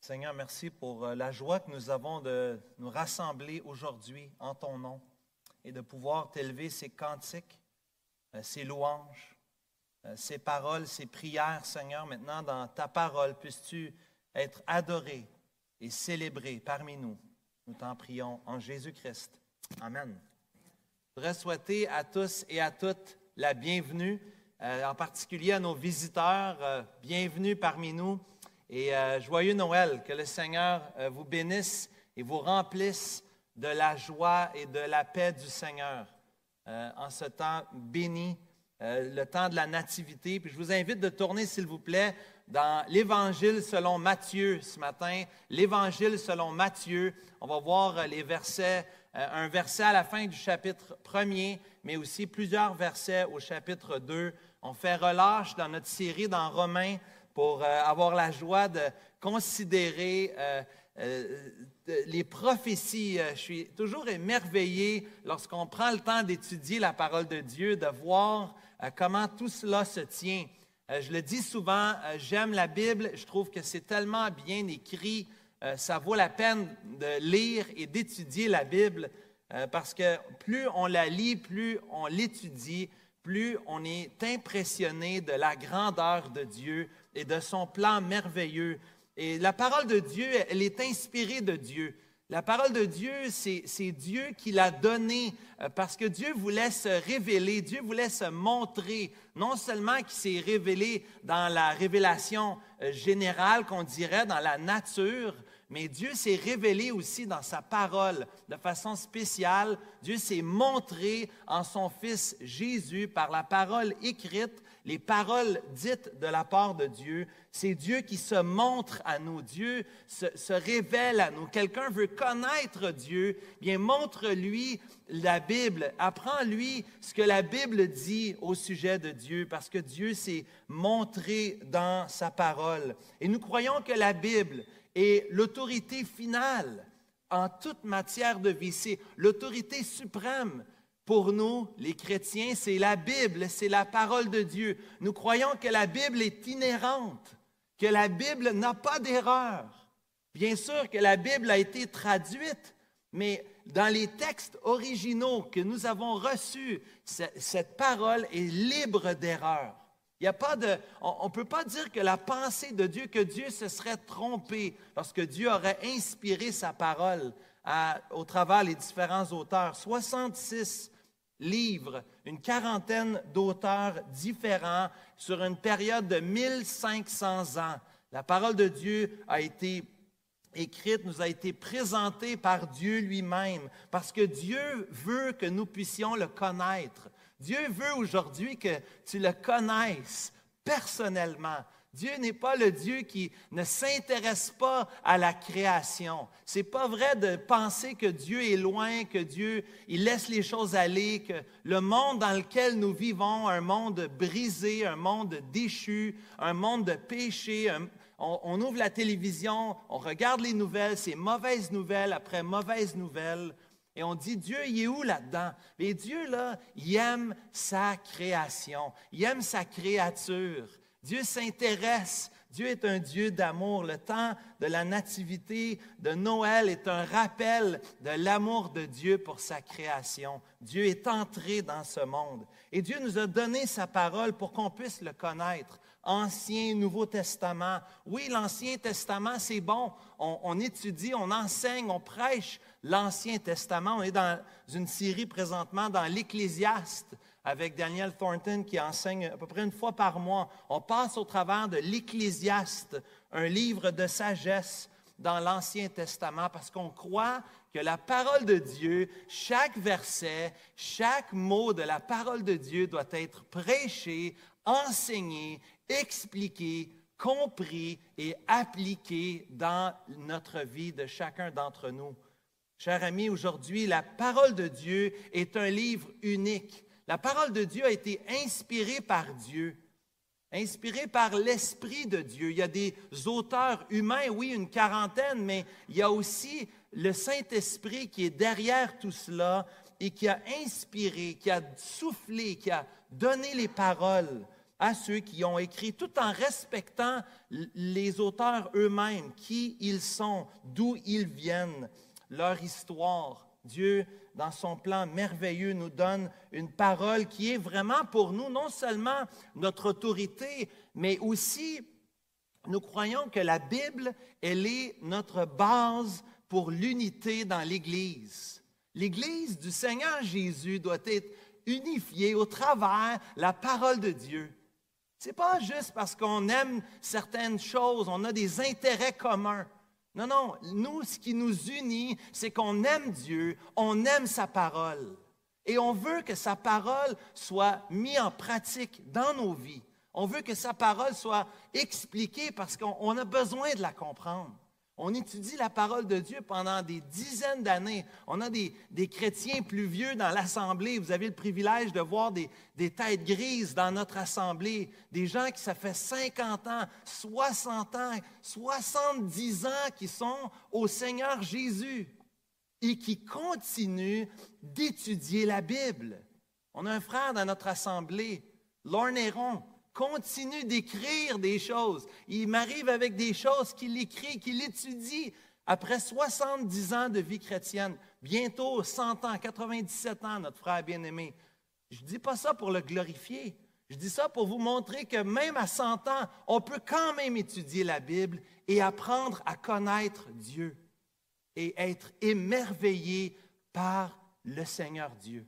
Seigneur, merci pour la joie que nous avons de nous rassembler aujourd'hui en ton nom et de pouvoir t'élever ces cantiques, ces louanges, ces paroles, ces prières, Seigneur. Maintenant, dans ta parole, puisses-tu être adoré et célébré parmi nous. Nous t'en prions en Jésus-Christ. Amen. Je voudrais souhaiter à tous et à toutes la bienvenue, en particulier à nos visiteurs. Bienvenue parmi nous. Et joyeux Noël, que le Seigneur vous bénisse et vous remplisse de la joie et de la paix du Seigneur en ce temps béni, le temps de la nativité. Puis je vous invite de tourner, s'il vous plaît, dans l'Évangile selon Matthieu ce matin. L'Évangile selon Matthieu, on va voir les versets, un verset à la fin du chapitre 1er, mais aussi plusieurs versets au chapitre 2. On fait relâche dans notre série dans Romains, pour avoir la joie de considérer les prophéties. Je suis toujours émerveillé lorsqu'on prend le temps d'étudier la parole de Dieu, de voir comment tout cela se tient. Je le dis souvent, j'aime la Bible, je trouve que c'est tellement bien écrit, ça vaut la peine de lire et d'étudier la Bible, parce que plus on la lit, plus on l'étudie, plus on est impressionné de la grandeur de Dieu et de son plan merveilleux. Et la parole de Dieu, elle est inspirée de Dieu. La parole de Dieu, c'est Dieu qui l'a donnée parce que Dieu voulait se révéler, Dieu voulait se montrer, non seulement qu'il s'est révélé dans la révélation générale, qu'on dirait, dans la nature, mais Dieu s'est révélé aussi dans sa parole de façon spéciale. Dieu s'est montré en son Fils Jésus par la parole écrite, les paroles dites de la part de Dieu. C'est Dieu qui se montre à nous. Dieu se révèle à nous. Quelqu'un veut connaître Dieu, bien montre-lui la Bible. Apprends-lui ce que la Bible dit au sujet de Dieu, parce que Dieu s'est montré dans sa parole. Et nous croyons que la Bible est l'autorité finale en toute matière de vie. C'est l'autorité suprême. Pour nous, les chrétiens, c'est la Bible, c'est la parole de Dieu. Nous croyons que la Bible est inhérente, que la Bible n'a pas d'erreur. Bien sûr que la Bible a été traduite, mais dans les textes originaux que nous avons reçus, cette parole est libre d'erreur. Il y a pas de, on ne peut pas dire que la pensée de Dieu, que Dieu se serait trompé lorsque Dieu aurait inspiré sa parole au travers des différents auteurs. 66 livres, une quarantaine d'auteurs différents sur une période de 1500 ans. La parole de Dieu a été écrite, nous a été présentée par Dieu lui-même, parce que Dieu veut que nous puissions le connaître. Dieu veut aujourd'hui que tu le connaisses personnellement. Dieu n'est pas le Dieu qui ne s'intéresse pas à la création. Ce n'est pas vrai de penser que Dieu est loin, que Dieu il laisse les choses aller, que le monde dans lequel nous vivons, un monde brisé, un monde déchu, un monde de péché, on ouvre la télévision, on regarde les nouvelles, c'est mauvaise nouvelle après mauvaise nouvelle. Et on dit, Dieu, il est où là-dedans? Mais Dieu, là, il aime sa création, il aime sa créature. Dieu s'intéresse. Dieu est un Dieu d'amour. Le temps de la nativité de Noël est un rappel de l'amour de Dieu pour sa création. Dieu est entré dans ce monde. Et Dieu nous a donné sa parole pour qu'on puisse le connaître. Ancien, Nouveau Testament. Oui, l'Ancien Testament, c'est bon. On étudie, on enseigne, on prêche l'Ancien Testament. On est dans une série présentement dans l'Ecclésiaste avec Daniel Thornton qui enseigne à peu près une fois par mois. On passe au travers de l'Ecclésiaste, un livre de sagesse dans l'Ancien Testament parce qu'on croit que la parole de Dieu, chaque verset, chaque mot de la parole de Dieu doit être prêché, enseigné, expliqué, compris et appliqué dans notre vie de chacun d'entre nous. Chers amis, aujourd'hui, la parole de Dieu est un livre unique. La parole de Dieu a été inspirée par Dieu, inspirée par l'Esprit de Dieu. Il y a des auteurs humains, oui, une quarantaine, mais il y a aussi le Saint-Esprit qui est derrière tout cela et qui a inspiré, qui a soufflé, qui a donné les paroles à ceux qui ont écrit, tout en respectant les auteurs eux-mêmes, qui ils sont, d'où ils viennent, leur histoire. Dieu, dans son plan merveilleux, nous donne une parole qui est vraiment pour nous, non seulement notre autorité, mais aussi, nous croyons que la Bible, elle est notre base pour l'unité dans l'Église. L'Église du Seigneur Jésus doit être unifiée au travers la parole de Dieu. Ce n'est pas juste parce qu'on aime certaines choses, on a des intérêts communs. Non, non, nous, ce qui nous unit, c'est qu'on aime Dieu, on aime sa parole. Et on veut que sa parole soit mise en pratique dans nos vies. On veut que sa parole soit expliquée parce qu'on a besoin de la comprendre. On étudie la parole de Dieu pendant des dizaines d'années. On a des chrétiens plus vieux dans l'assemblée. Vous avez le privilège de voir des têtes grises dans notre assemblée. Des gens qui, ça fait 50 ans, 60 ans, 70 ans qui sont au Seigneur Jésus et qui continuent d'étudier la Bible. On a un frère dans notre assemblée, Lorne Héron, continue d'écrire des choses. Il m'arrive avec des choses qu'il écrit, qu'il étudie après 70 ans de vie chrétienne. Bientôt 100 ans, 97 ans, notre frère bien-aimé. Je ne dis pas ça pour le glorifier. Je dis ça pour vous montrer que même à 100 ans, on peut quand même étudier la Bible et apprendre à connaître Dieu et être émerveillé par le Seigneur Dieu.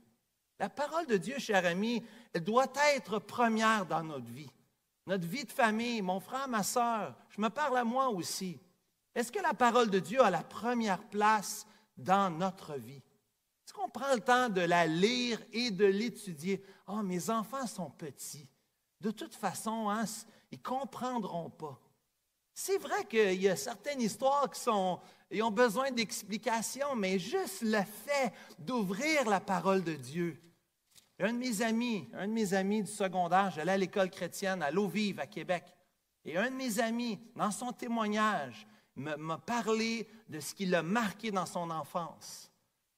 La parole de Dieu, cher ami, elle doit être première dans notre vie. Notre vie de famille, mon frère, ma sœur, je me parle à moi aussi. Est-ce que la parole de Dieu a la première place dans notre vie? Est-ce qu'on prend le temps de la lire et de l'étudier? « Ah, mes enfants sont petits. De toute façon, hein, ils ne comprendront pas. » C'est vrai qu'il y a certaines histoires ils ont besoin d'explications, mais juste le fait d'ouvrir la parole de Dieu. Un de mes amis du secondaire, j'allais à l'école chrétienne à l'Eau-Vive, à Québec, et un de mes amis, dans son témoignage, m'a parlé de ce qui l'a marqué dans son enfance.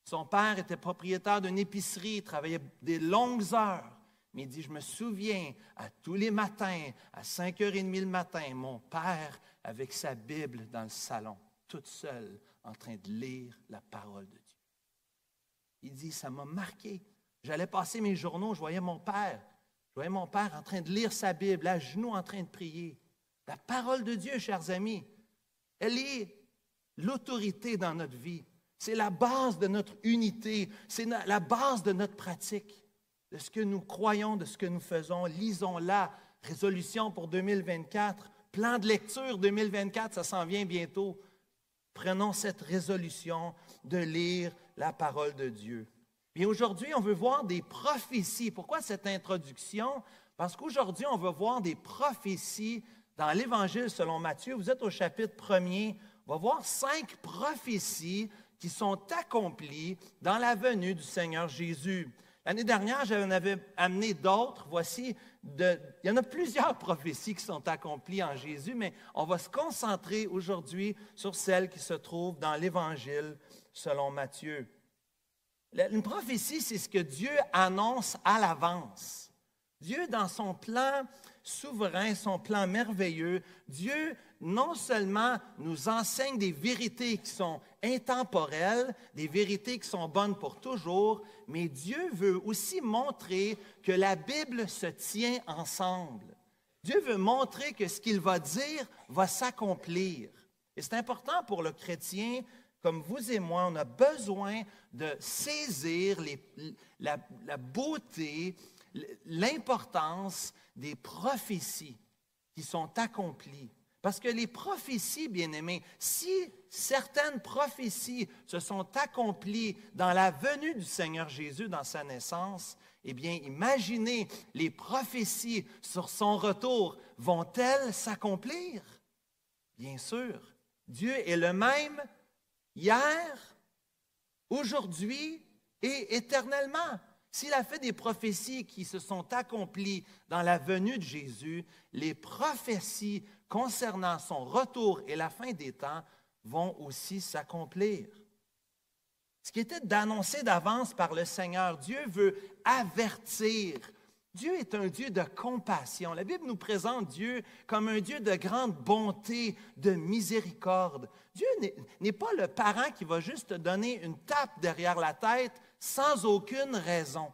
Son père était propriétaire d'une épicerie, il travaillait des longues heures. Mais il dit, je me souviens, à tous les matins, à 5h30 le matin, mon père avec sa Bible dans le salon, toute seule, en train de lire la parole de Dieu. Il dit, ça m'a marqué. J'allais passer mes journaux, je voyais mon père. Je voyais mon père en train de lire sa Bible, à genoux en train de prier. La parole de Dieu, chers amis, elle est l'autorité dans notre vie. C'est la base de notre unité, c'est la base de notre pratique, de ce que nous croyons, de ce que nous faisons. Lisons-la, résolution pour 2024, plan de lecture 2024, ça s'en vient bientôt. Prenons cette résolution de lire la parole de Dieu. Et aujourd'hui, on veut voir des prophéties. Pourquoi cette introduction? Parce qu'aujourd'hui, on veut voir des prophéties dans l'Évangile selon Matthieu. Vous êtes au chapitre 1er. On va voir 5 prophéties qui sont accomplies dans la venue du Seigneur Jésus. L'année dernière, j'en avais amené d'autres. Voici, il y en a plusieurs prophéties qui sont accomplies en Jésus, mais on va se concentrer aujourd'hui sur celles qui se trouvent dans l'Évangile selon Matthieu. Une prophétie, c'est ce que Dieu annonce à l'avance. Dieu, dans son plan souverain, son plan merveilleux, Dieu non seulement nous enseigne des vérités qui sont intemporelles, des vérités qui sont bonnes pour toujours, mais Dieu veut aussi montrer que la Bible se tient ensemble. Dieu veut montrer que ce qu'il va dire va s'accomplir. Et c'est important pour le chrétien, comme vous et moi, on a besoin de saisir la beauté, l'importance des prophéties qui sont accomplies. Parce que les prophéties, bien-aimés, si certaines prophéties se sont accomplies dans la venue du Seigneur Jésus, dans sa naissance, eh bien, imaginez, les prophéties sur son retour, vont-elles s'accomplir? Bien sûr, Dieu est le même hier, aujourd'hui et éternellement. S'il a fait des prophéties qui se sont accomplies dans la venue de Jésus, les prophéties concernant son retour et la fin des temps vont aussi s'accomplir. Ce qui était d'annoncer d'avance par le Seigneur, Dieu veut avertir Dieu est un Dieu de compassion. La Bible nous présente Dieu comme un Dieu de grande bonté, de miséricorde. Dieu n'est pas le parent qui va juste te donner une tape derrière la tête sans aucune raison.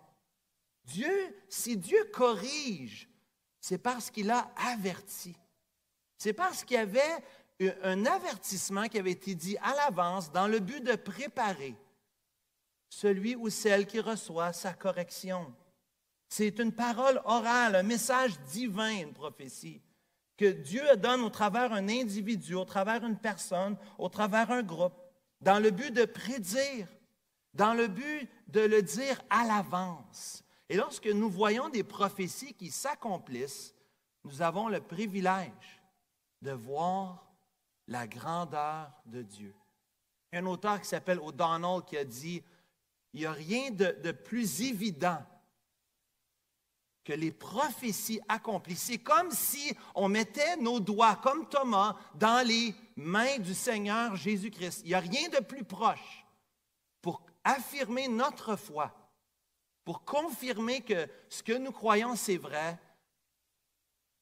Dieu, si Dieu corrige, c'est parce qu'il a averti. C'est parce qu'il y avait un avertissement qui avait été dit à l'avance dans le but de préparer celui ou celle qui reçoit sa correction. C'est une parole orale, un message divin, une prophétie, que Dieu donne au travers d'un individu, au travers d'une personne, au travers d'un groupe, dans le but de prédire, dans le but de le dire à l'avance. Et lorsque nous voyons des prophéties qui s'accomplissent, nous avons le privilège de voir la grandeur de Dieu. Il y a un auteur qui s'appelle O'Donnell qui a dit « Il n'y a rien de plus évident que les prophéties accomplies. » C'est comme si on mettait nos doigts, comme Thomas, dans les mains du Seigneur Jésus-Christ. Il n'y a rien de plus proche pour affirmer notre foi, pour confirmer que ce que nous croyons, c'est vrai,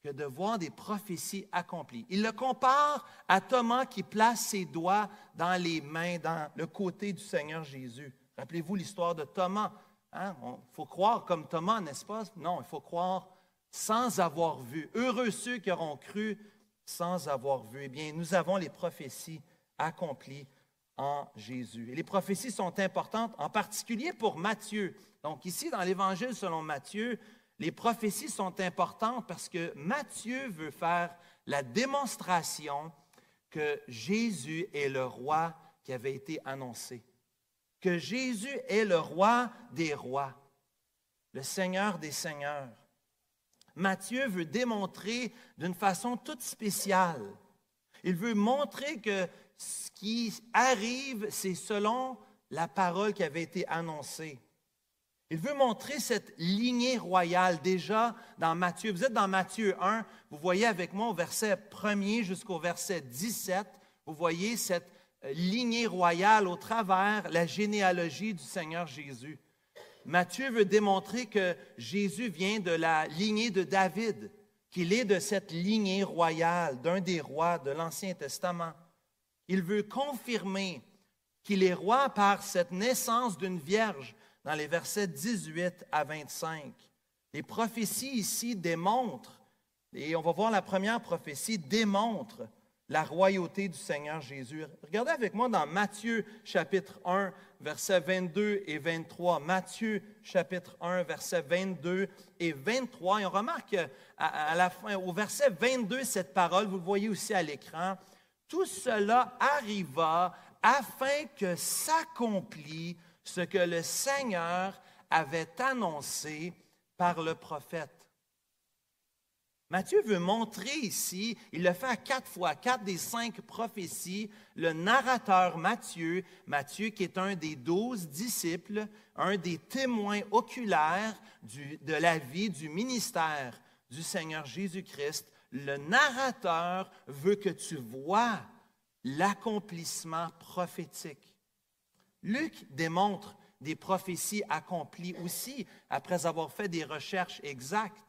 que de voir des prophéties accomplies. Il le compare à Thomas qui place ses doigts dans les mains, dans le côté du Seigneur Jésus. Rappelez-vous l'histoire de Thomas. Il faut croire comme Thomas, n'est-ce pas? Non, il faut croire sans avoir vu. Heureux ceux qui auront cru sans avoir vu. Eh bien, nous avons les prophéties accomplies en Jésus. Et les prophéties sont importantes, en particulier pour Matthieu. Donc ici, dans l'Évangile selon Matthieu, les prophéties sont importantes parce que Matthieu veut faire la démonstration que Jésus est le roi qui avait été annoncé. Que Jésus est le roi des rois, le Seigneur des seigneurs. Matthieu veut démontrer d'une façon toute spéciale. Il veut montrer que ce qui arrive, c'est selon la parole qui avait été annoncée. Il veut montrer cette lignée royale déjà dans Matthieu. Vous êtes dans Matthieu 1, vous voyez avec moi au verset 1er jusqu'au verset 17, vous voyez cette lignée royale au travers la généalogie du Seigneur Jésus. Matthieu veut démontrer que Jésus vient de la lignée de David, qu'il est de cette lignée royale, d'un des rois de l'Ancien Testament. Il veut confirmer qu'il est roi par cette naissance d'une vierge dans les versets 18 à 25. Les prophéties ici démontrent, et on va voir la première prophétie, démontre la royauté du Seigneur Jésus. Regardez avec moi dans Matthieu chapitre 1, versets 22 et 23. Matthieu chapitre 1, versets 22 et 23. Et on remarque à la fin, au verset 22, cette parole, vous le voyez aussi à l'écran, « Tout cela arriva afin que s'accomplit ce que le Seigneur avait annoncé par le prophète. » Matthieu veut montrer ici, il le fait à 4 fois, 4 des 5 prophéties, le narrateur Matthieu qui est un des 12 disciples, un des témoins oculaires de la vie, du ministère du Seigneur Jésus-Christ, le narrateur veut que tu vois l'accomplissement prophétique. Luc démontre des prophéties accomplies aussi, après avoir fait des recherches exactes.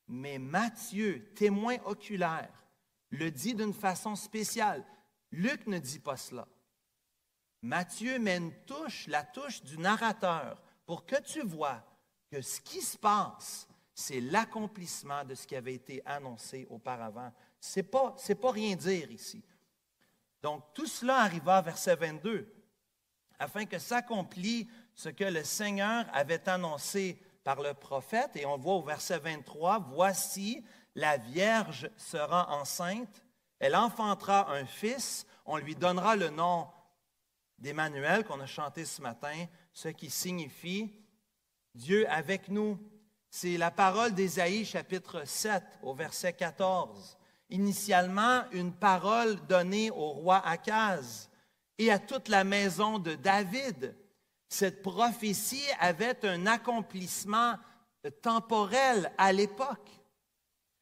Mais Matthieu, témoin oculaire, le dit d'une façon spéciale. Luc ne dit pas cela. Matthieu met la touche du narrateur pour que tu vois que ce qui se passe, c'est l'accomplissement de ce qui avait été annoncé auparavant. C'est pas rien dire ici. Donc, tout cela arriva à verset 22, afin que s'accomplisse ce que le Seigneur avait annoncé par le prophète, et on voit au verset 23, « Voici, la Vierge sera enceinte, elle enfantera un fils, on lui donnera le nom d'Emmanuel qu'on a chanté ce matin, ce qui signifie Dieu avec nous. » C'est la parole d'Ésaïe, chapitre 7, au verset 14. Initialement, une parole donnée au roi Akaz et à toute la maison de David. Cette prophétie avait un accomplissement temporel à l'époque.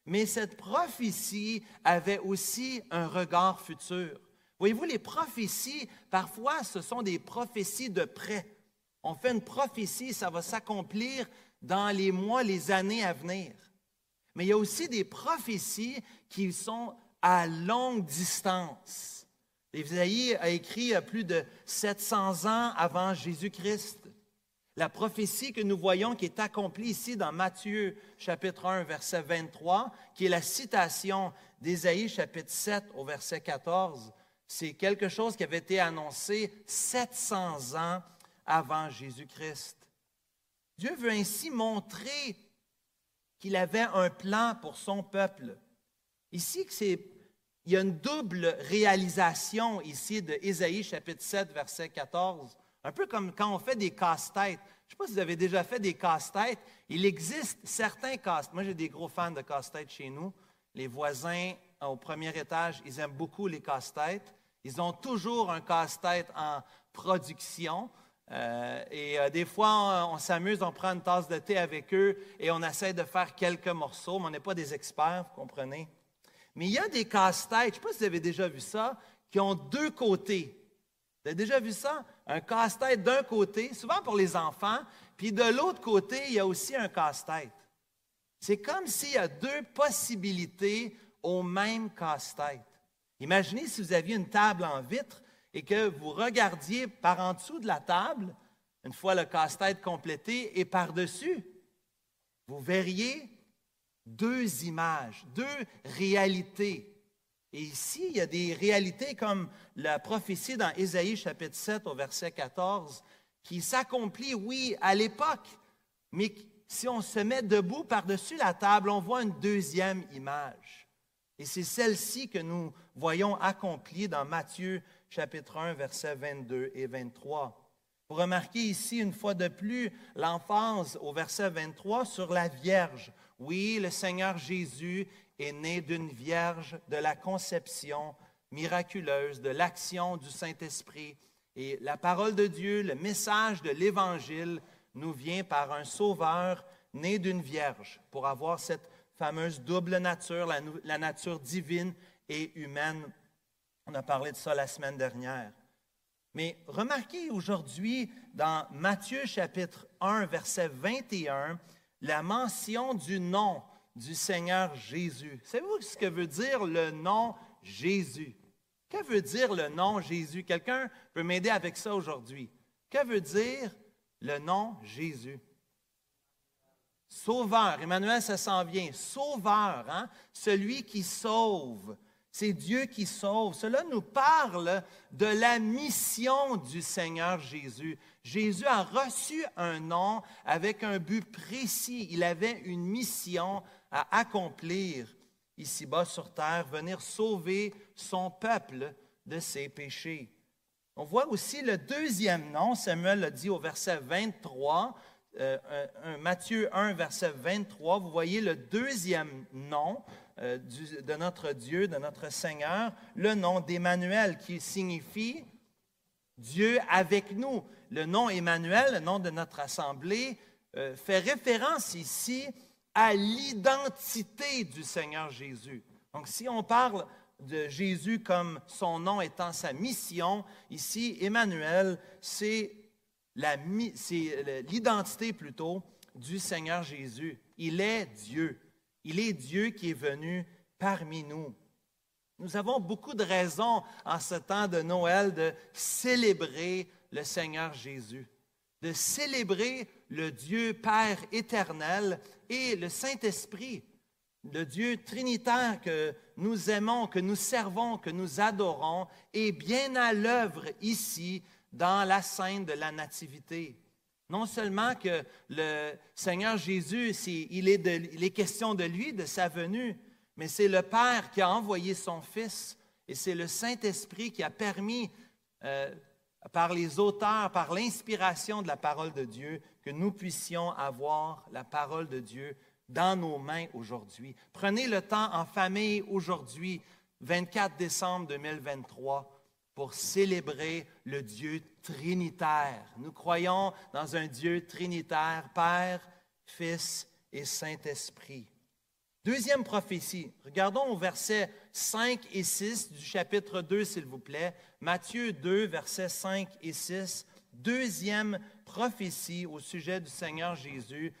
Mais cette prophétie avait aussi un regard futur. Voyez-vous, les prophéties, parfois, ce sont des prophéties de près. On fait une prophétie, ça va s'accomplir dans les mois, les années à venir. Mais il y a aussi des prophéties qui sont à longue distance. Ésaïe a écrit plus de 700 ans avant Jésus-Christ. La prophétie que nous voyons qui est accomplie ici dans Matthieu chapitre 1, verset 23, qui est la citation d'Ésaïe chapitre 7 au verset 14, c'est quelque chose qui avait été annoncé 700 ans avant Jésus-Christ. Dieu veut ainsi montrer qu'il avait un plan pour son peuple. Ici, il y a une double réalisation ici de Ésaïe chapitre 7, verset 14. Un peu comme quand on fait des casse-têtes. Je ne sais pas si vous avez déjà fait des casse-têtes. Il existe certains casse-têtes. Moi, j'ai des gros fans de casse-têtes chez nous. Les voisins au premier étage, ils aiment beaucoup les casse-têtes. Ils ont toujours un casse-tête en production. Des fois, on s'amuse, on prend une tasse de thé avec eux et on essaie de faire quelques morceaux, mais on n'est pas des experts, vous comprenez. Mais il y a des casse-têtes, je ne sais pas si vous avez déjà vu ça, qui ont deux côtés. Vous avez déjà vu ça? Un casse-tête d'un côté, souvent pour les enfants, puis de l'autre côté, il y a aussi un casse-tête. C'est comme s'il y a deux possibilités au même casse-tête. Imaginez si vous aviez une table en vitre et que vous regardiez par en dessous de la table, une fois le casse-tête complété, et par-dessus, vous verriez deux images, deux réalités. Et ici, il y a des réalités comme la prophétie dans Ésaïe chapitre 7 au verset 14 qui s'accomplit, oui, à l'époque, mais si on se met debout par-dessus la table, on voit une deuxième image. Et c'est celle-ci que nous voyons accomplie dans Matthieu chapitre 1, versets 22 et 23. Vous remarquez ici, une fois de plus, l'emphase au verset 23 sur la Vierge. Oui, le Seigneur Jésus est né d'une Vierge, de la conception miraculeuse, de l'action du Saint-Esprit. Et la parole de Dieu, le message de l'Évangile, nous vient par un Sauveur né d'une Vierge, pour avoir cette fameuse double nature, la nature divine et humaine. On a parlé de ça la semaine dernière. Mais remarquez aujourd'hui, dans Matthieu chapitre 1, verset 21, la mention du nom du Seigneur Jésus. Savez-vous ce que veut dire le nom Jésus? Que veut dire le nom Jésus? Quelqu'un peut m'aider avec ça aujourd'hui. Que veut dire le nom Jésus? Sauveur. Emmanuel, ça s'en vient. Sauveur, hein? Celui qui sauve. C'est Dieu qui sauve. Cela nous parle de la mission du Seigneur Jésus. Jésus a reçu un nom avec un but précis. Il avait une mission à accomplir ici-bas sur terre, venir sauver son peuple de ses péchés. On voit aussi le deuxième nom, Samuel l'a dit au verset 23, Matthieu 1, verset 23, vous voyez le deuxième nom de notre Dieu, de notre Seigneur, le nom d'Emmanuel, qui signifie Dieu avec nous. Le nom Emmanuel, le nom de notre assemblée, fait référence ici à l'identité du Seigneur Jésus. Donc, si on parle de Jésus comme son nom étant sa mission, ici, Emmanuel, c'est l'identité plutôt du Seigneur Jésus. Il est Dieu. Il est Dieu qui est venu parmi nous. Nous avons beaucoup de raisons en ce temps de Noël de célébrer le Seigneur Jésus, de célébrer le Dieu Père éternel et le Saint-Esprit, le Dieu trinitaire que nous aimons, que nous servons, que nous adorons, est bien à l'œuvre ici dans la scène de la Nativité. Non seulement que le Seigneur Jésus, il est question de lui, de sa venue, mais c'est le Père qui a envoyé son Fils et c'est le Saint-Esprit qui a permis, par les auteurs, par l'inspiration de la parole de Dieu, que nous puissions avoir la parole de Dieu dans nos mains aujourd'hui. Prenez le temps en famille aujourd'hui, 24 décembre 2023, pour célébrer le Dieu trinitaire. Nous croyons dans un Dieu trinitaire, Père, Fils et Saint-Esprit. Deuxième prophétie. Regardons au verset 5 et 6 du chapitre 2, s'il vous plaît. Matthieu 2, versets 5 et 6. Deuxième prophétie au sujet du Seigneur Jésus.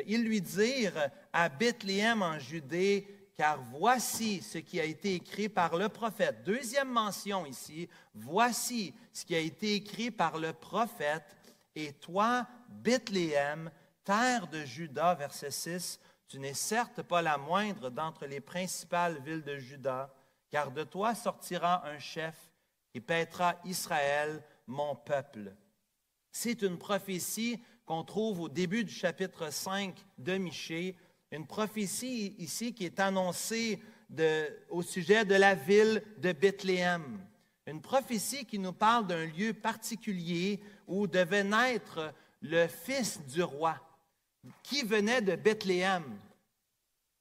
Ils lui dirent à Bethléem en Judée, car voici ce qui a été écrit par le prophète. Deuxième mention ici, voici ce qui a été écrit par le prophète. Et toi, Bethléem, terre de Juda, verset 6, tu n'es certes pas la moindre d'entre les principales villes de Juda, car de toi sortira un chef qui paîtra Israël, mon peuple. C'est une prophétie qu'on trouve au début du chapitre 5 de Michée, une prophétie ici qui est annoncée au sujet de la ville de Bethléem. Une prophétie qui nous parle d'un lieu particulier où devait naître le fils du roi, qui venait de Bethléem.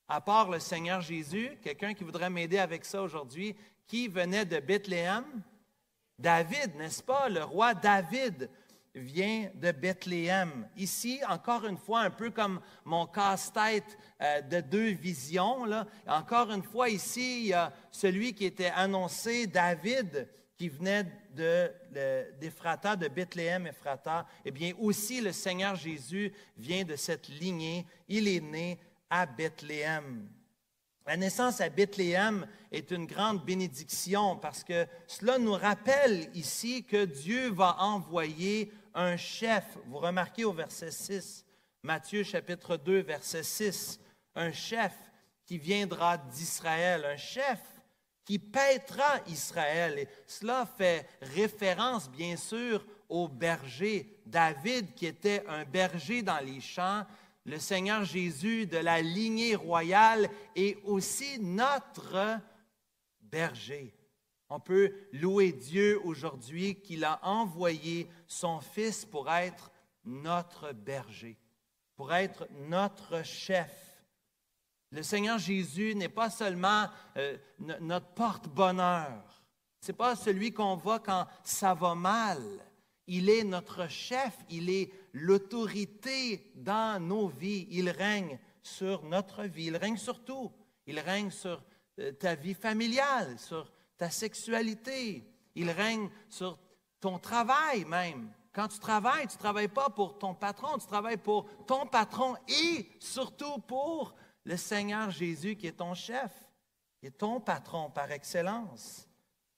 À part le Seigneur Jésus, quelqu'un qui voudrait m'aider avec ça aujourd'hui, qui venait de Bethléem? David, n'est-ce pas? Le roi David vient de Bethléem. Ici, encore une fois, un peu comme mon casse-tête de deux visions, là. Encore une fois, ici, il y a celui qui était annoncé, David, qui venait d'Éphrata, de Bethléem, Éphrata. Eh bien, aussi, le Seigneur Jésus vient de cette lignée. Il est né à Bethléem. La naissance à Bethléem est une grande bénédiction parce que cela nous rappelle ici que Dieu va envoyer un chef. Vous remarquez au verset 6, Matthieu chapitre 2, verset 6, un chef qui viendra d'Israël, un chef qui paîtra Israël. Et cela fait référence, bien sûr, au berger. David, qui était un berger dans les champs, le Seigneur Jésus de la lignée royale est aussi notre berger. On peut louer Dieu aujourd'hui qu'il a envoyé son Fils pour être notre berger, pour être notre chef. Le Seigneur Jésus n'est pas seulement notre porte-bonheur. Ce n'est pas celui qu'on va quand ça va mal. Il est notre chef, il est l'autorité dans nos vies. Il règne sur notre vie, il règne sur tout. Il règne sur ta vie familiale, sur ta sexualité. Il règne sur ton travail même. Quand tu ne travailles pas pour ton patron, tu travailles pour ton patron et surtout pour le Seigneur Jésus qui est ton chef, qui est ton patron par excellence.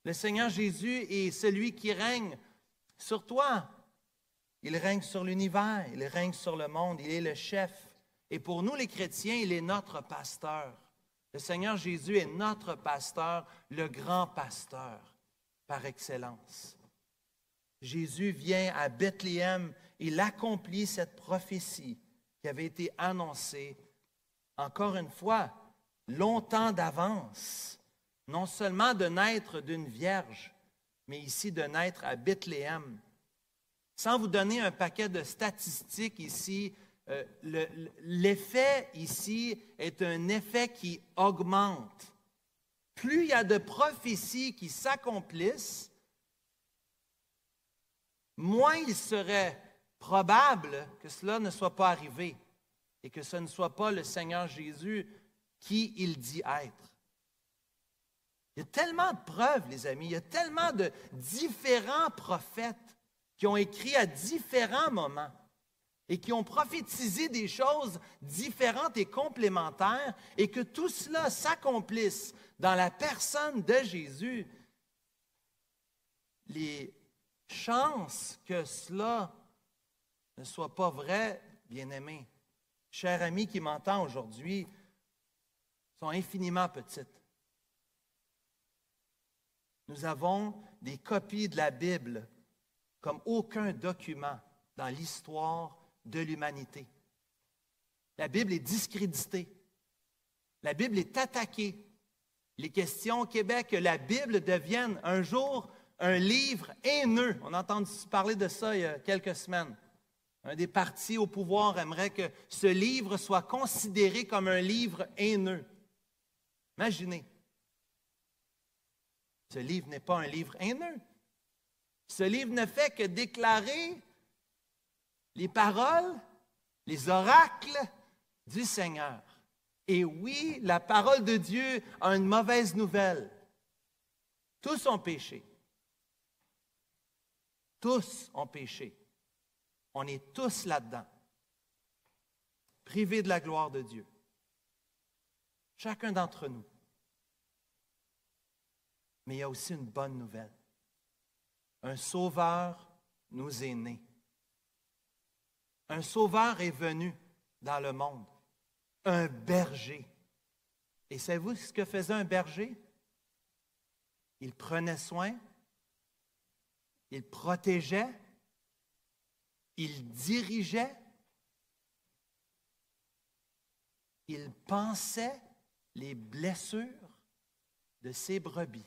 Le Seigneur Jésus est celui qui règne sur toi. Il règne sur l'univers, il règne sur le monde, il est le chef. Et pour nous les chrétiens, il est notre pasteur. Le Seigneur Jésus est notre pasteur, le grand pasteur par excellence. Jésus vient à Bethléem, il accomplit cette prophétie qui avait été annoncée, encore une fois, longtemps d'avance, non seulement de naître d'une vierge, mais ici de naître à Bethléem. Sans vous donner un paquet de statistiques ici, l'effet ici est un effet qui augmente. Plus il y a de prophéties qui s'accomplissent, moins il serait probable que cela ne soit pas arrivé et que ce ne soit pas le Seigneur Jésus qui il dit être. Il y a tellement de preuves, les amis, il y a tellement de différents prophètes qui ont écrit à différents moments et qui ont prophétisé des choses différentes et complémentaires et que tout cela s'accomplisse dans la personne de Jésus. Les chances que cela ne soit pas vrai, bien-aimé, cher ami qui m'entend aujourd'hui, sont infiniment petites. Nous avons des copies de la Bible comme aucun document dans l'histoire de l'humanité. La Bible est discréditée. La Bible est attaquée. Il est question au Québec que la Bible devienne un jour un livre haineux. On a entendu parler de ça il y a quelques semaines. Un des partis au pouvoir aimerait que ce livre soit considéré comme un livre haineux. Imaginez. Ce livre n'est pas un livre haineux. Ce livre ne fait que déclarer les paroles, les oracles du Seigneur. Et oui, la parole de Dieu a une mauvaise nouvelle. Tous ont péché. Tous ont péché. On est tous là-dedans. privés de la gloire de Dieu. Chacun d'entre nous. Mais il y a aussi une bonne nouvelle. Un sauveur nous est né. Un sauveur est venu dans le monde. Un berger. Et savez-vous ce que faisait un berger? Il prenait soin, il protégeait, il dirigeait, il pansait les blessures de ses brebis.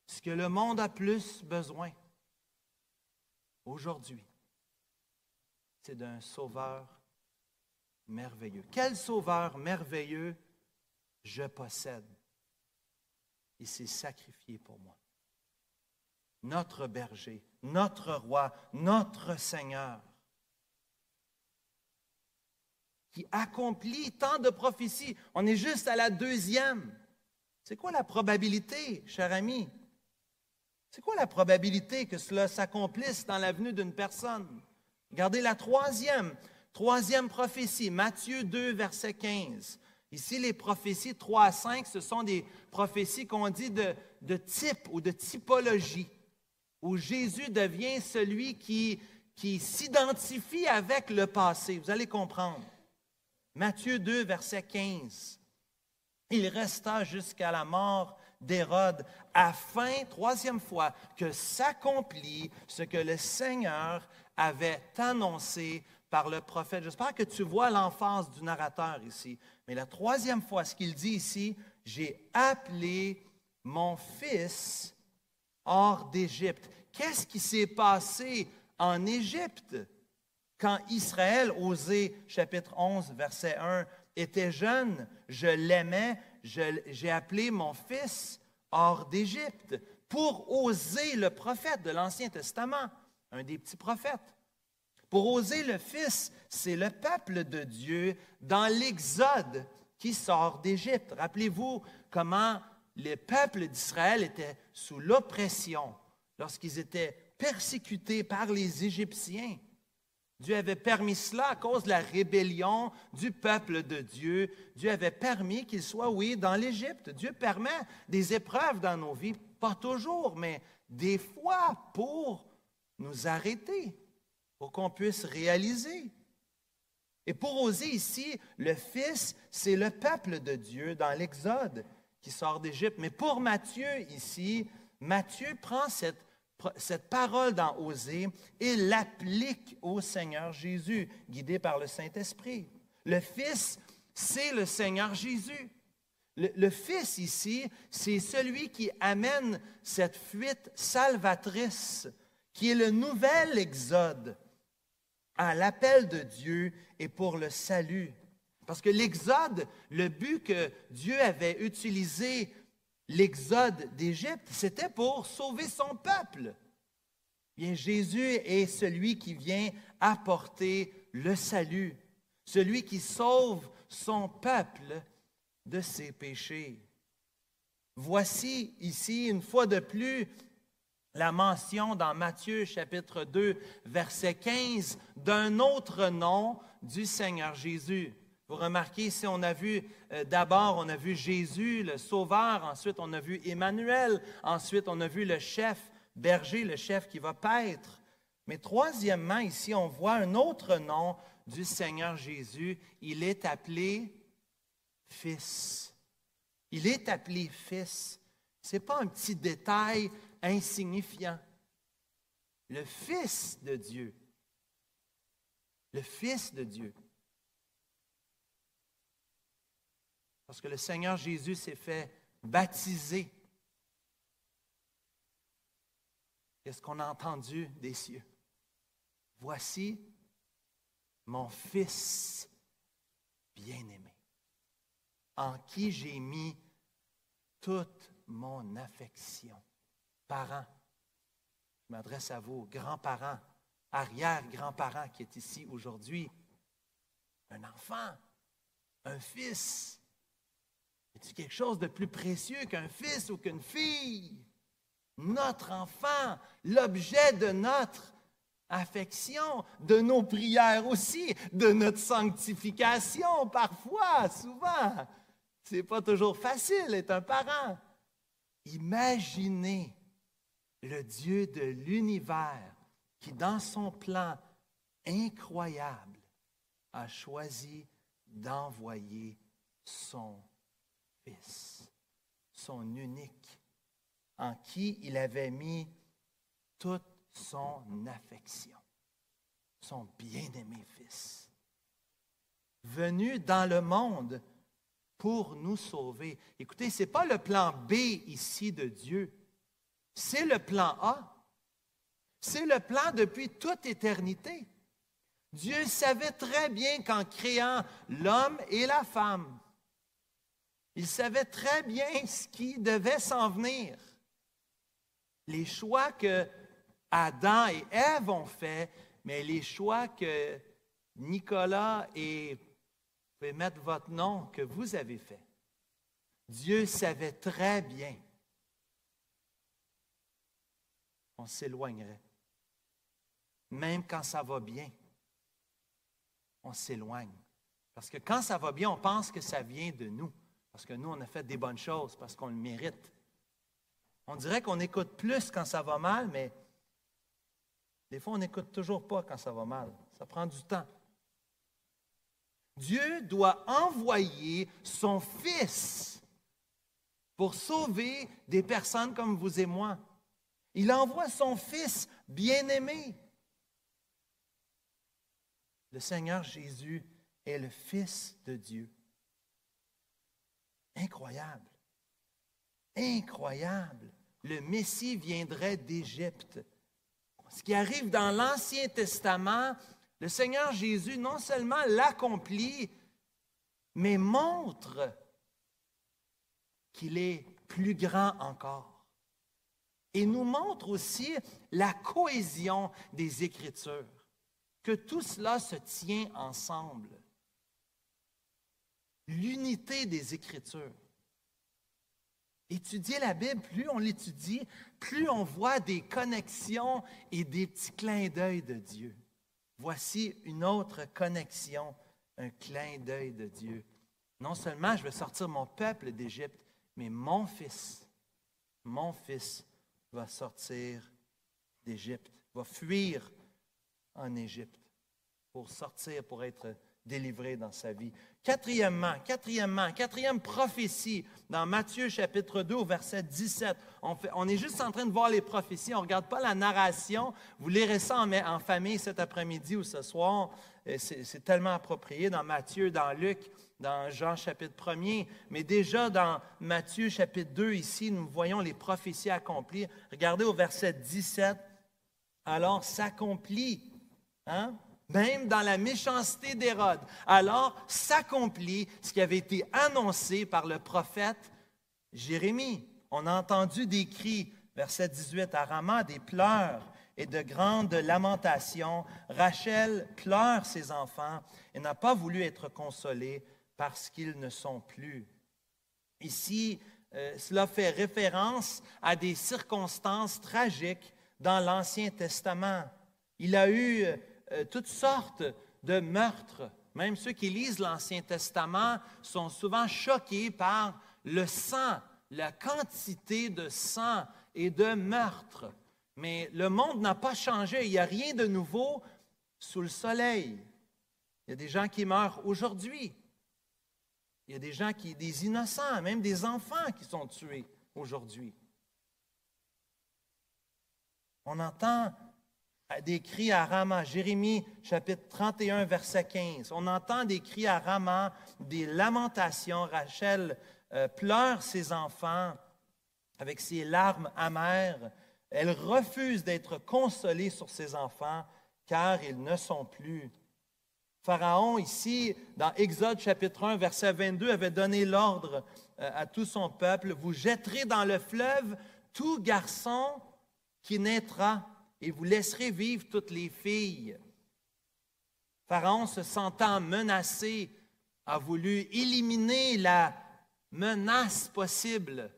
Ce que le monde a plus besoin aujourd'hui, c'est d'un sauveur merveilleux. Quel sauveur merveilleux je possède. Il s'est sacrifié pour moi. Notre berger, notre roi, notre Seigneur, qui accomplit tant de prophéties. On est juste à la 2e. C'est quoi la probabilité, cher ami? C'est quoi la probabilité que cela s'accomplisse dans la venue d'une personne? Regardez la 3e prophétie, Matthieu 2, verset 15. Ici, les prophéties 3 à 5, ce sont des prophéties qu'on dit de type ou de typologie, où Jésus devient celui qui s'identifie avec le passé. Vous allez comprendre. Matthieu 2, verset 15. Il resta jusqu'à la mort d'Hérode, afin, 3e fois, que s'accomplit ce que le Seigneur avait annoncé par le prophète. J'espère que tu vois l'emphase du narrateur ici. Mais la 3e fois, ce qu'il dit ici, « J'ai appelé mon fils hors d'Égypte ». Qu'est-ce qui s'est passé en Égypte quand Israël, Osée, chapitre 11, verset 1, était jeune? Je l'aimais, j'ai appelé mon fils hors d'Égypte. Pour Osée, le prophète de l'Ancien Testament, un des petits prophètes. Pour Osée, le fils, c'est le peuple de Dieu dans l'Exode qui sort d'Égypte. Rappelez-vous comment le peuple d'Israël était sous l'oppression lorsqu'ils étaient persécutés par les Égyptiens. Dieu avait permis cela à cause de la rébellion du peuple de Dieu. Dieu avait permis qu'ils soient, oui, dans l'Égypte. Dieu permet des épreuves dans nos vies, pas toujours, mais des fois pour nous arrêter, pour qu'on puisse réaliser. Et pour Osée ici, le Fils, c'est le peuple de Dieu dans l'Exode qui sort d'Égypte. Mais pour Matthieu ici, Matthieu prend cette parole dans Osée et l'applique au Seigneur Jésus, guidé par le Saint-Esprit. Le Fils, c'est le Seigneur Jésus. Le Fils ici, c'est celui qui amène cette fuite salvatrice, qui est le nouvel exode à l'appel de Dieu et pour le salut. Parce que l'exode, le but que Dieu avait utilisé l'exode d'Égypte, c'était pour sauver son peuple. Bien, Jésus est celui qui vient apporter le salut, celui qui sauve son peuple de ses péchés. Voici ici, une fois de plus, la mention dans Matthieu chapitre 2, verset 15, d'un autre nom du Seigneur Jésus. Vous remarquez ici, d'abord, on a vu Jésus, le Sauveur, ensuite on a vu Emmanuel, ensuite on a vu le chef berger, le chef qui va paître. Mais troisièmement, ici, on voit un autre nom du Seigneur Jésus. Il est appelé Fils. Il est appelé Fils. Ce n'est pas un petit détail insignifiant. Le Fils de Dieu. Le Fils de Dieu. Parce que le Seigneur Jésus s'est fait baptiser. Qu'est-ce qu'on a entendu des cieux? Voici mon Fils bien-aimé, en qui j'ai mis toute mon affection. Parents, je m'adresse à vous, grands-parents, arrière-grands-parents qui est ici aujourd'hui. Un enfant, un fils. Est-il quelque chose de plus précieux qu'un fils ou qu'une fille? Notre enfant, l'objet de notre affection, de nos prières aussi, de notre sanctification parfois, souvent. Ce n'est pas toujours facile d'être un parent. Imaginez le Dieu de l'univers qui, dans son plan incroyable, a choisi d'envoyer son Fils, son unique, en qui il avait mis toute son affection, son bien-aimé Fils, venu dans le monde pour nous sauver. Écoutez, ce n'est pas le plan B ici de Dieu, c'est le plan A. C'est le plan depuis toute éternité. Dieu savait très bien qu'en créant l'homme et la femme, il savait très bien ce qui devait s'en venir. Les choix que Adam et Ève ont faits, mais les choix que Nicolas et, vous pouvez mettre votre nom, que vous avez faits. Dieu savait très bien qu'on s'éloignerait. Même quand ça va bien, on s'éloigne. Parce que quand ça va bien, on pense que ça vient de nous. Parce que nous, on a fait des bonnes choses, parce qu'on le mérite. On dirait qu'on écoute plus quand ça va mal, mais des fois, on n'écoute toujours pas quand ça va mal. Ça prend du temps. Dieu doit envoyer son Fils pour sauver des personnes comme vous et moi. Il envoie son Fils bien-aimé. Le Seigneur Jésus est le Fils de Dieu. Incroyable. Incroyable. Le Messie viendrait d'Égypte. Ce qui arrive dans l'Ancien Testament, le Seigneur Jésus non seulement l'accomplit, mais montre qu'il est plus grand encore. Et nous montre aussi la cohésion des Écritures, que tout cela se tient ensemble. L'unité des Écritures. Étudier la Bible, plus on l'étudie, plus on voit des connexions et des petits clins d'œil de Dieu. Voici une autre connexion, un clin d'œil de Dieu. Non seulement je vais sortir mon peuple d'Égypte, mais mon fils va sortir d'Égypte, va fuir en Égypte pour sortir, pour être délivré dans sa vie. Quatrième prophétie dans Matthieu chapitre 2 au verset 17. On est juste en train de voir les prophéties, on ne regarde pas la narration. Vous lirez ça en famille cet après-midi ou ce soir. C'est tellement approprié dans Matthieu, dans Luc, dans Jean chapitre 1er. Mais déjà dans Matthieu chapitre 2, ici, nous voyons les prophéties accomplies. Regardez au verset 17. Alors s'accomplit, même dans la méchanceté d'Hérode. Alors s'accomplit ce qui avait été annoncé par le prophète Jérémie. On a entendu des cris, verset 18, à Rama, des pleurs et de grandes lamentations. Rachel pleure ses enfants et n'a pas voulu être consolée parce qu'ils ne sont plus. Ici, cela fait référence à des circonstances tragiques dans l'Ancien Testament. Il a eu toutes sortes de meurtres. Même ceux qui lisent l'Ancien Testament sont souvent choqués par le sang, la quantité de sang et de meurtres. Mais le monde n'a pas changé. Il n'y a rien de nouveau sous le soleil. Il y a des gens qui meurent aujourd'hui. Il y a des innocents, même des enfants qui sont tués aujourd'hui. On entend des cris à Rama, Jérémie chapitre 31, verset 15. On entend des cris à Rama, des lamentations. Rachel pleure ses enfants avec ses larmes amères. Elle refuse d'être consolée sur ses enfants car ils ne sont plus. Pharaon, ici, dans Exode chapitre 1, verset 22, avait donné l'ordre à tout son peuple, « Vous jetterez dans le fleuve tout garçon qui naîtra, et vous laisserez vivre toutes les filles. » Pharaon, se sentant menacé, a voulu éliminer la menace possible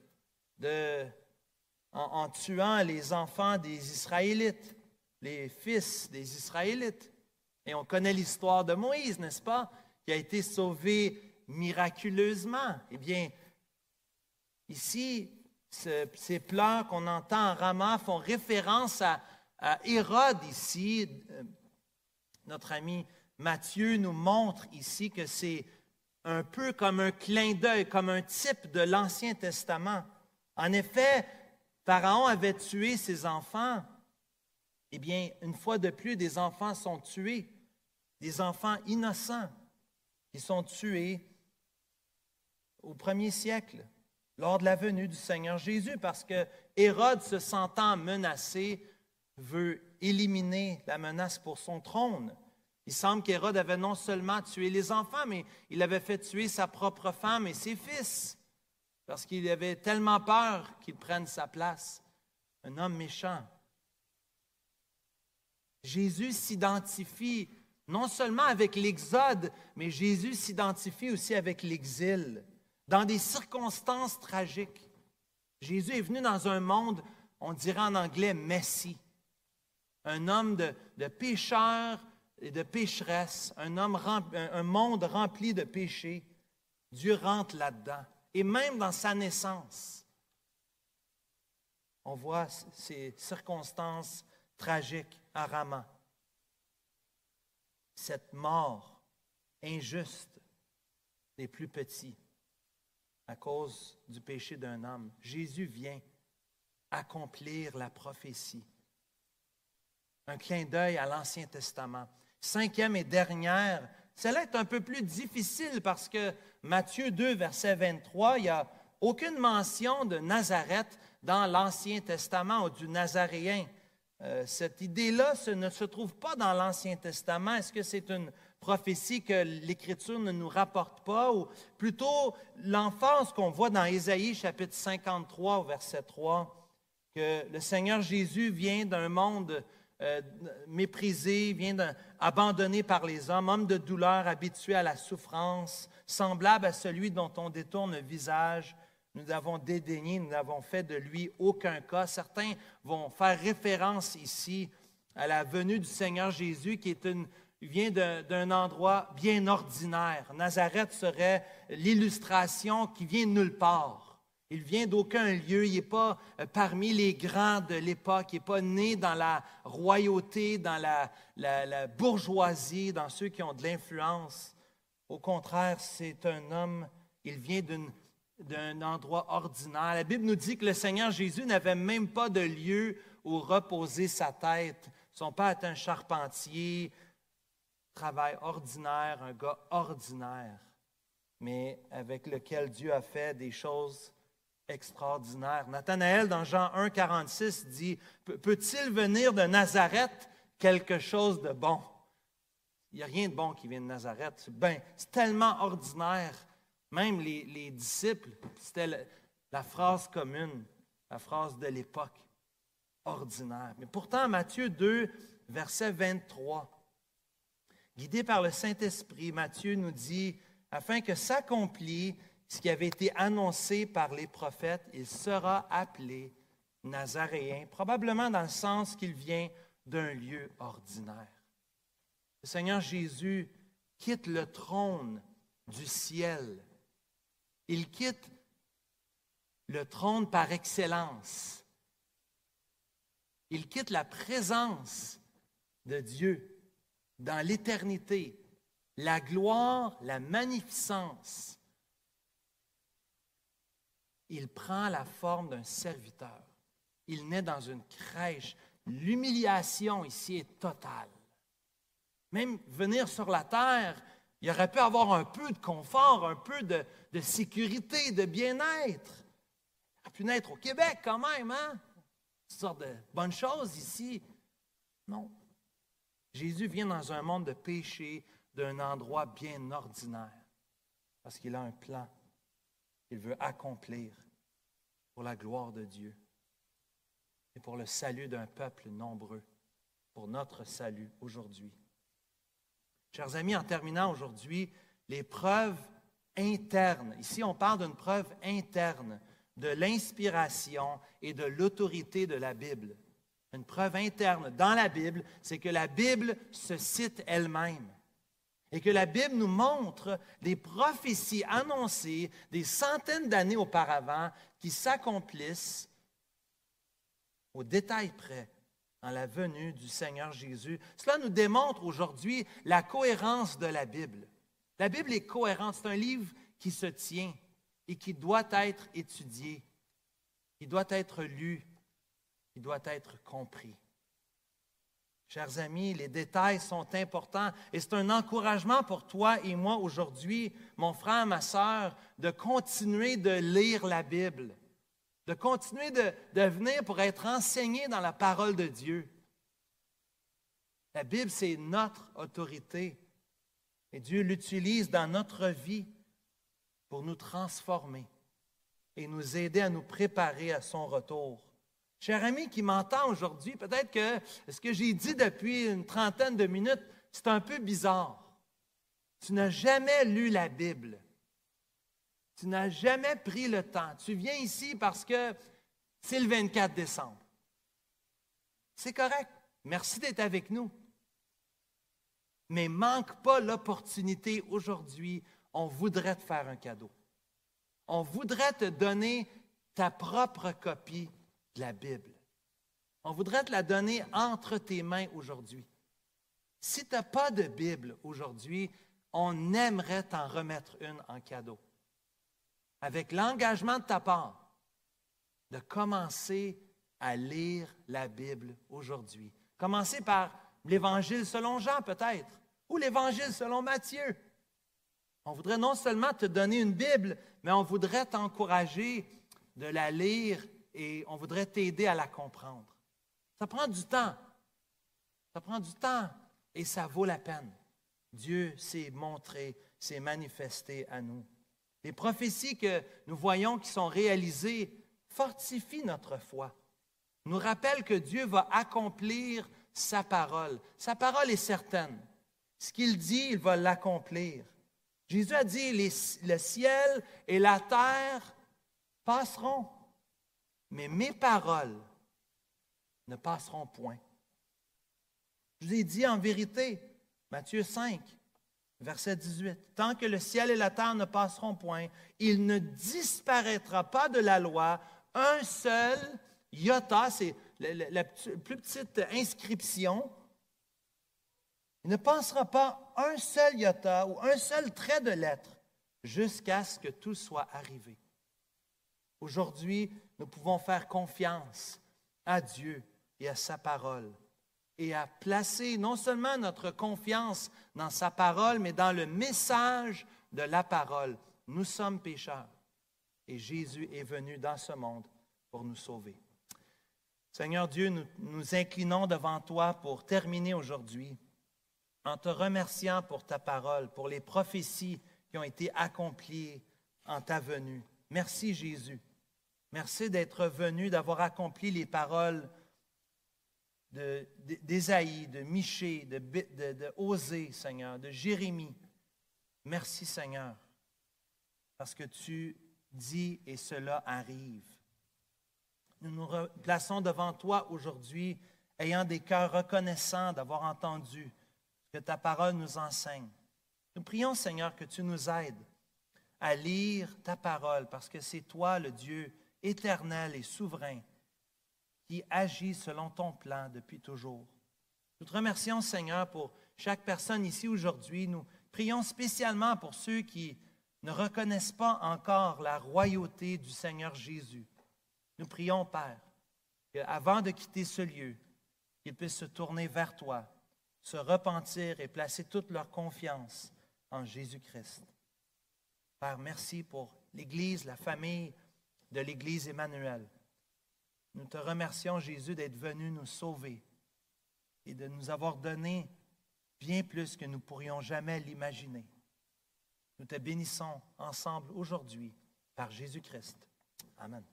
en tuant les enfants des Israélites. les fils des Israélites. Et on connaît l'histoire de Moïse, n'est-ce pas, qui a été sauvé miraculeusement. Eh bien, ici, ces pleurs qu'on entend en Rama font référence à Hérode ici. Notre ami Matthieu nous montre ici que c'est un peu comme un clin d'œil, comme un type de l'Ancien Testament. En effet, Pharaon avait tué ses enfants. Eh bien, une fois de plus, des enfants sont tués, des enfants innocents qui sont tués au 1er siècle, lors de la venue du Seigneur Jésus, parce que Hérode, se sentant menacé, veut éliminer la menace pour son trône. Il semble qu'Hérode avait non seulement tué les enfants, mais il avait fait tuer sa propre femme et ses fils, parce qu'il avait tellement peur qu'il prenne sa place. Un homme méchant. Jésus s'identifie non seulement avec l'Exode, mais Jésus s'identifie aussi avec l'exil, dans des circonstances tragiques. Jésus est venu dans un monde, on dirait en anglais, messy. Un homme de pécheurs et de pécheresses, un monde rempli de péchés. Dieu rentre là-dedans. Et même dans sa naissance, on voit ces circonstances tragiques à Rama. Cette mort injuste des plus petits à cause du péché d'un homme. Jésus vient accomplir la prophétie. Un clin d'œil à l'Ancien Testament. 5e et dernière, celle-là est un peu plus difficile parce que Matthieu 2, verset 23, il n'y a aucune mention de Nazareth dans l'Ancien Testament ou du Nazaréen. Cette idée-là ne se trouve pas dans l'Ancien Testament. Est-ce que c'est une prophétie que l'Écriture ne nous rapporte pas, ou plutôt l'emphase qu'on voit dans Ésaïe chapitre 53 au verset 3, que le Seigneur Jésus vient d'un monde méprisé, vient abandonné par les hommes, homme de douleur, habitué à la souffrance, semblable à celui dont on détourne le visage. Nous l'avons dédaigné, nous n'avons fait de lui aucun cas. Certains vont faire référence ici à la venue du Seigneur Jésus qui vient d'un endroit bien ordinaire. Nazareth serait l'illustration qui vient de nulle part. Il vient d'aucun lieu, il n'est pas parmi les grands de l'époque, il n'est pas né dans la royauté, dans la bourgeoisie, dans ceux qui ont de l'influence. Au contraire, c'est un homme, il vient d'un endroit ordinaire. La Bible nous dit que le Seigneur Jésus n'avait même pas de lieu où reposer sa tête. Son père est un charpentier, travail ordinaire, un gars ordinaire, mais avec lequel Dieu a fait des choses extraordinaires. Nathanaël, dans Jean 1, 46, dit « Peut-il venir de Nazareth quelque chose de bon? » Il n'y a rien de bon qui vient de Nazareth. C'est tellement ordinaire. Même les disciples, c'était la phrase commune, la phrase de l'époque, ordinaire. Mais pourtant, Matthieu 2, verset 23, guidé par le Saint-Esprit, Matthieu nous dit, afin que s'accomplisse ce qui avait été annoncé par les prophètes, il sera appelé Nazaréen, probablement dans le sens qu'il vient d'un lieu ordinaire. Le Seigneur Jésus quitte le trône du ciel. Il quitte le trône par excellence. Il quitte la présence de Dieu dans l'éternité, la gloire, la magnificence. Il prend la forme d'un serviteur. Il naît dans une crèche. L'humiliation ici est totale. Même venir sur la terre, il aurait pu avoir un peu de confort, un peu de sécurité, de bien-être. Il aurait pu naître au Québec quand même, hein? Une sorte de bonnes choses ici. Non. Jésus vient dans un monde de péché, d'un endroit bien ordinaire, parce qu'il a un plan qu'il veut accomplir pour la gloire de Dieu et pour le salut d'un peuple nombreux, pour notre salut aujourd'hui. Chers amis, en terminant aujourd'hui, les preuves internes. Ici, on parle d'une preuve interne de l'inspiration et de l'autorité de la Bible. une preuve interne dans la Bible, c'est que la Bible se cite elle-même. Et que la Bible nous montre des prophéties annoncées des centaines d'années auparavant qui s'accomplissent au détail près dans la venue du Seigneur Jésus. Cela nous démontre aujourd'hui la cohérence de la Bible. La Bible est cohérente, c'est un livre qui se tient et qui doit être étudié, qui doit être lu, qui doit être compris. Chers amis, les détails sont importants et c'est un encouragement pour toi et moi aujourd'hui, mon frère, ma sœur, de continuer de lire la Bible, de continuer de venir pour être enseigné dans la parole de Dieu. La Bible, c'est notre autorité et Dieu l'utilise dans notre vie pour nous transformer et nous aider à nous préparer à son retour. Cher ami qui m'entend aujourd'hui, peut-être que ce que j'ai dit depuis une trentaine de minutes, c'est un peu bizarre. Tu n'as jamais lu la Bible. Tu n'as jamais pris le temps. Tu viens ici parce que c'est le 24 décembre. C'est correct. Merci d'être avec nous. Mais manque pas l'opportunité aujourd'hui. On voudrait te faire un cadeau. On voudrait te donner ta propre copie de la Bible. On voudrait te la donner entre tes mains aujourd'hui. Si tu n'as pas de Bible aujourd'hui, on aimerait t'en remettre une en cadeau. Avec l'engagement de ta part de commencer à lire la Bible aujourd'hui. Commencer par l'Évangile selon Jean peut-être, ou l'Évangile selon Matthieu. On voudrait non seulement te donner une Bible, mais on voudrait t'encourager de la lire et on voudrait t'aider à la comprendre. Ça prend du temps. Ça prend du temps et ça vaut la peine. Dieu s'est montré, s'est manifesté à nous. Les prophéties que nous voyons qui sont réalisées fortifient notre foi. Nous rappellent que Dieu va accomplir sa parole. Sa parole est certaine. Ce qu'il dit, il va l'accomplir. Jésus a dit, le ciel et la terre passeront, mais mes paroles ne passeront point. Je vous ai dit en vérité, Matthieu 5, verset 18, « Tant que le ciel et la terre ne passeront point, il ne disparaîtra pas de la loi un seul iota, c'est la plus petite inscription, il ne passera pas un seul iota ou un seul trait de lettre jusqu'à ce que tout soit arrivé. » Aujourd'hui, nous pouvons faire confiance à Dieu et à sa parole et à placer non seulement notre confiance dans sa parole, mais dans le message de la parole. Nous sommes pécheurs et Jésus est venu dans ce monde pour nous sauver. Seigneur Dieu, nous nous inclinons devant toi pour terminer aujourd'hui en te remerciant pour ta parole, pour les prophéties qui ont été accomplies en ta venue. Merci Jésus. Merci d'être venu, d'avoir accompli les paroles d'Ésaïe, de Michée, de Osée, Seigneur, de Jérémie. Merci Seigneur, parce que tu dis et cela arrive. Nous nous plaçons devant toi aujourd'hui, ayant des cœurs reconnaissants d'avoir entendu ce que ta parole nous enseigne. Nous prions, Seigneur, que tu nous aides à lire ta parole, parce que c'est toi, le Dieu éternel et souverain, qui agit selon ton plan depuis toujours. Nous te remercions, Seigneur, pour chaque personne ici aujourd'hui. Nous prions spécialement pour ceux qui ne reconnaissent pas encore la royauté du Seigneur Jésus. Nous prions, Père, qu'avant de quitter ce lieu, qu'ils puissent se tourner vers toi, se repentir et placer toute leur confiance en Jésus-Christ. Père, merci pour l'Église, la famille de l'Église Emmanuel. Nous te remercions, Jésus, d'être venu nous sauver et de nous avoir donné bien plus que nous pourrions jamais l'imaginer. Nous te bénissons ensemble aujourd'hui par Jésus-Christ. Amen.